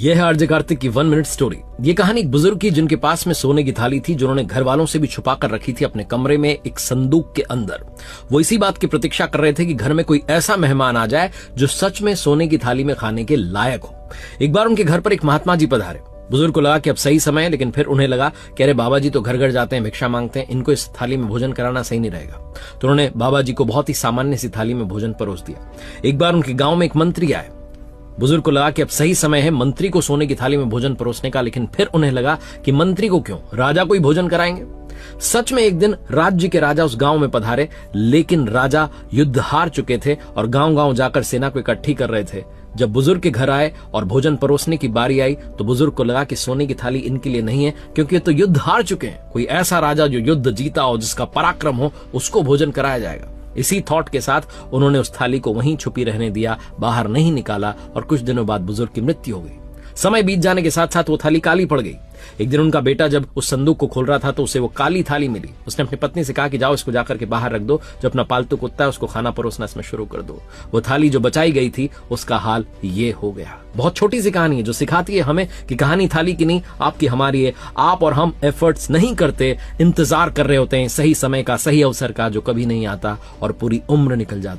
यह है आरजे कार्तिक की 1 मिनट स्टोरी। ये कहानी एक बुजुर्ग की जिनके पास में सोने की थाली थी जो उन्होंने घर वालों से भी छुपा कर रखी थी अपने कमरे में एक संदूक के अंदर। वो इसी बात की प्रतीक्षा कर रहे थे कि घर में कोई ऐसा मेहमान आ जाए जो सच में सोने की थाली में खाने के लायक हो। एक बार उनके घर पर एक महात्मा जी पधारे। बुजुर्ग को लगा कि अब सही समय है, लेकिन फिर उन्हें लगा कि अरे बाबा जी तो घर घर जाते हैं, भिक्षा मांगते हैं, इनको इस थाली में भोजन कराना सही नहीं रहेगा। तो उन्होंने बाबा जी को बहुत ही सामान्य सी थाली में भोजन परोस दिया। एक बार उनके गांव में एक मंत्री आए। बुजुर्ग को लगा कि अब सही समय है मंत्री को सोने की थाली में भोजन परोसने का, लेकिन फिर उन्हें लगा कि मंत्री को क्यों, राजा को ही भोजन कराएंगे। सच में एक दिन राज्य के राजा उस गांव में पधारे, लेकिन राजा युद्ध हार चुके थे और गांव गांव जाकर सेना को इकट्ठी कर रहे थे। जब बुजुर्ग के घर आए और भोजन परोसने की बारी आई तो बुजुर्ग को लगा कि सोने की थाली इनके लिए नहीं है, क्योंकि ये तो युद्ध हार चुके हैं। कोई ऐसा राजा जो युद्ध जीता हो, जिसका पराक्रम हो, उसको भोजन कराया जाएगा। इसी थॉट के साथ उन्होंने उस थाली को वहीं छुपी रहने दिया, बाहर नहीं निकाला और कुछ दिनों बाद बुजुर्ग की मृत्यु हो गई। समय बीत जाने के साथ साथ वो थाली काली पड़ गई। एक दिन उनका बेटा जब उस संदूक को खोल रहा था तो उसे वो काली थाली मिली। उसने अपनी पत्नी से कहा कि जाओ इसको जाकर के बाहर रख दो, जो अपना पालतू कुत्ता है उसको खाना परोसना इसमें शुरू कर दो। वो थाली जो बचाई गई थी उसका हाल ये हो गया। बहुत छोटी सी कहानी है जो सिखाती है हमें कि कहानी थाली की नहीं, आपकी हमारी है। आप और हम एफर्ट्स नहीं करते, इंतजार कर रहे होते हैं सही समय का, सही अवसर का, जो कभी नहीं आता और पूरी उम्र निकल जाती।